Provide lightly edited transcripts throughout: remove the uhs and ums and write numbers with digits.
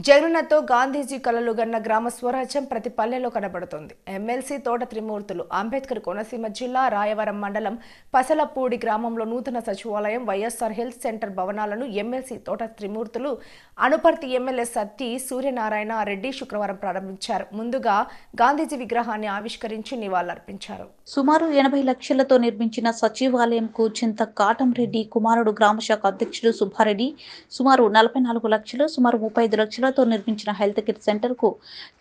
జగనన్నతో గాంధీజీ కలలు గన్న గ్రామ స్వరాజ్యం ప్రతి పల్లెలో కనబడుతుంది. ఎమ్మెల్సీ తోట త్రిమూర్తులు అంబేద్కర్ కోనసీమ జిల్లా రాయవరం మండలం పసలపూడి గ్రామంలో నూతన సచివాలయం, వైఎస్ఆర్ హెల్త్ సెంటర్ భవనాలను ఎమ్మెల్సీ తోట త్రిమూర్తులు అనుపర్తి ఎమ్మెల్యే సత్తి సూర్యనారాయణ రెడ్డి శుక్రవారం ప్రారంభించారు. ముందుగా గాంధీజీ విగ్రహాన్ని ఆవిష్కరించి నివాళులర్పించారు. సుమారు 80 లక్షలతో నిర్మించిన సచివాలయంకు చింత కాటంరెడ్డి కుమారుడు గ్రామశాఖ అధ్యక్షుడు సుబ్బారెడ్డి సుమారు 44 లక్షలు, సుమారు 35 లక్షలతో నిర్మించిన హెల్త్ కేర్ సెంటర్ కు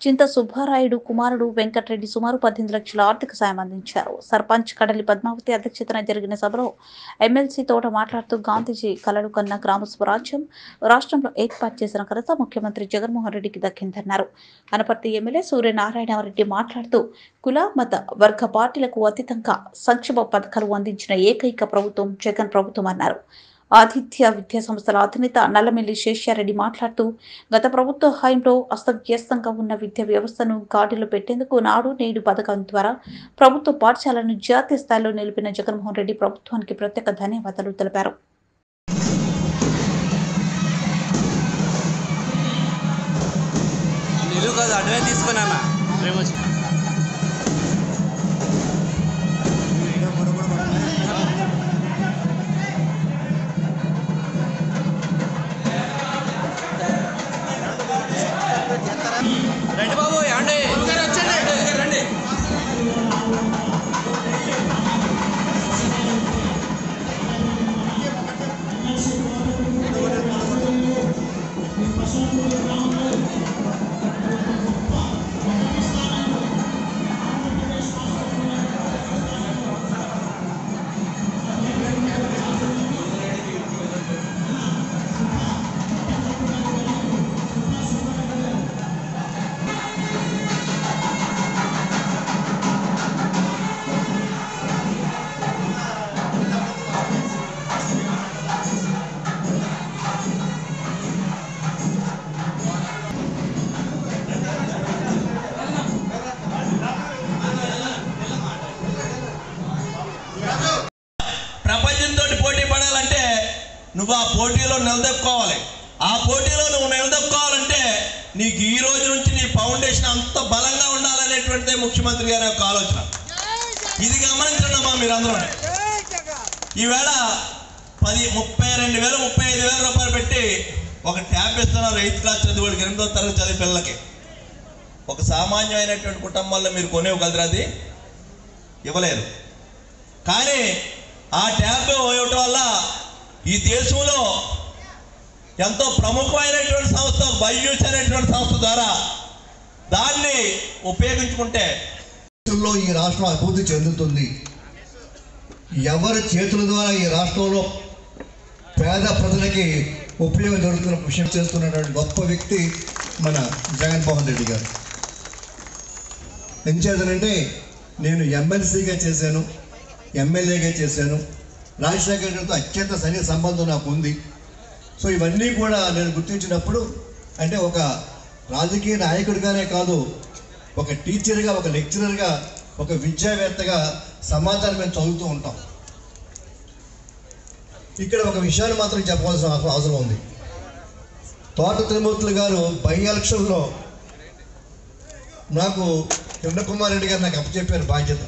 చింత సుబ్బారాయుడు కుమారుడు వెంకటరెడ్డి సుమారు 18 లక్షల ఆర్థిక సాయం అందించారు. సర్పంచ్ కడలి పద్మావతి అధ్యక్షతన జరిగిన సభలో ఎమ్మెల్సీ తోట మాట్లాడుతూ గాంధీజీ కలలు కన్న గ్రామ స్వరాజ్యం రాష్ట్రంలో ఏర్పాటు చేసిన ఘనత ముఖ్యమంత్రి జగన్మోహన్ రెడ్డికి దక్కిందన్నారు. అనపర్తి ఎమ్మెల్యే సూర్యనారాయణ రెడ్డి మాట్లాడుతూ కుల మత వర్గ పార్టీలకు అతీతంగా సంక్షేమ పథకాలు అందించిన ఏకైక ప్రభుత్వం జగన్ ప్రభుత్వం అన్నారు. ఆతిథ్య విద్యా సంస్థల అధినేత నల్లమిల్లి శేషారెడ్డి మాట్లాడుతూ గత ప్రభుత్వ హయాంలో అస్తవ్యస్తంగా ఉన్న విద్యా వ్యవస్థను గాడిలో పెట్టేందుకు నాడు నేడు పథకం ద్వారా ప్రభుత్వ పాఠశాలను జాతీయ స్థాయిలో నిలిపిన జగన్మోహన్ రెడ్డి ప్రభుత్వానికి ప్రత్యేక ధన్యవాదాలు తెలిపారు. రండి బాబు, రండి రండి. ప్రపంచంతో పోటీ పడాలంటే నువ్వు ఆ పోటీలో నిలదొక్కోవాలి. ఆ పోటీలో నువ్వు నిలదొక్కోవాలంటే నీకు ఈ రోజు నుంచి నీ ఫౌండేషన్ అంత బలంగా ఉండాలనేటువంటిదే ముఖ్యమంత్రి గారి యొక్క ఆలోచన. ఇది గమనించండమ్మా మీరందరూ. ఈవేళ 32,000 35,000 రూపాయలు పెట్టి ఒక ట్యాబ్ ఇస్తున్నారు 8th క్లాస్ చదివాడికి, 8వ తరగతి చదివే పిల్లలకి. ఒక సామాన్యమైనటువంటి కుటుంబాల్లో మీరు కొనేవగలరు? అది ఇవ్వలేరు. కానీ ఆ ట్యాబ్ ఇవ్వటం వల్ల ఈ దేశంలో ఎంతో ప్రముఖమైనటువంటి సంస్థ బైజూస్ అనేటువంటి సంస్థ ద్వారా దాన్ని ఉపయోగించుకుంటే ఈ రాష్ట్రం అభివృద్ధి చెందుతుంది. ఎవరి చేతుల ద్వారా ఈ రాష్ట్రంలో పేద ప్రజలకి ఉపయోగం జరుగుతున్న విషయం చేస్తున్నటువంటి గొప్ప వ్యక్తి మన జగన్మోహన్ రెడ్డి గారు. ఏం చేశానంటే నేను ఎమ్మెల్సీగా చేశాను, ఎమ్మెల్యేగా చేశాను, రాజశేఖర రెడ్డితో అత్యంత సన్నిహిత సంబంధం నాకు ఉంది. సో ఇవన్నీ కూడా నేను గుర్తించినప్పుడు అంటే ఒక రాజకీయ నాయకుడిగానే కాదు, ఒక టీచర్గా, ఒక లెక్చరర్గా, ఒక విద్యావేత్తగా సమాజాన్ని మేము చదువుతూ ఉంటాం. ఇక్కడ ఒక విషయాన్ని మాత్రం చెప్పవలసిన అవసరం ఉంది. తోట త్రిమూర్తులు గారు బై ఎలక్షన్లో నాకు కిరణకుమార్ రెడ్డి గారు నాకు అప్పచెప్పారు బాధ్యత.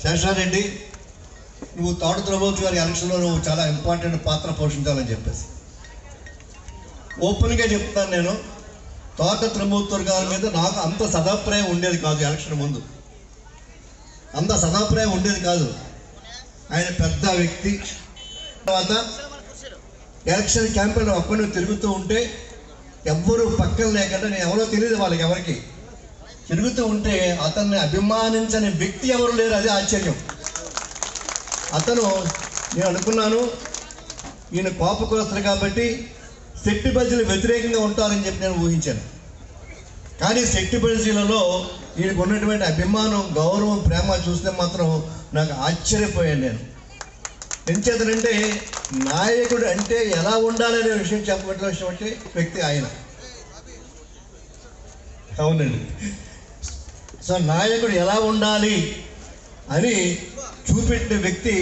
శేషారెడ్డి, నువ్వు తోట త్రిమూర్తులు గారి ఎలక్షన్లో నువ్వు చాలా ఇంపార్టెంట్ పాత్ర పోషించాలని చెప్పేసి ఓపెన్గా చెప్తాను. నేను తోట త్రిమూర్తులు గారి మీద నాకు అంత సదాభిప్రాయం ఉండేది కాదు. ఎలక్షన్ ముందు అంత సదాభిప్రాయం ఉండేది కాదు. ఆయన పెద్ద వ్యక్తి. తర్వాత ఎలక్షన్ క్యాంపెయిన్ ఒక్కడిని తిరుగుతూ ఉంటే ఎవ్వరూ పక్కన లేకుండా, నేను ఎవరో తెలియదు వాళ్ళకి ఎవరికి, తిరుగుతూ ఉంటే అతన్ని అభిమానించని వ్యక్తి ఎవరు లేరు. అదే ఆశ్చర్యం. అతను నేను అనుకున్నాను ఈయన కోపకులస్తుడు కాబట్టి శెట్టి బజ్జీలు వ్యతిరేకంగా ఉంటారని చెప్పి నేను ఊహించాను. కానీ శెట్టి బజ్జీలలో ఈయనకు ఉన్నటువంటి అభిమానం, గౌరవం, ప్రేమ చూస్తే మాత్రం నాకు ఆశ్చర్యపోయాను. నేను ఎంచేతనంటే నాయకుడు అంటే ఎలా ఉండాలనే విషయం చెప్పబట్టినటువంటి వ్యక్తి ఆయన. అవునండి. సో నాయకుడు ఎలా ఉండాలి అని చూపెట్టిన వ్యక్తి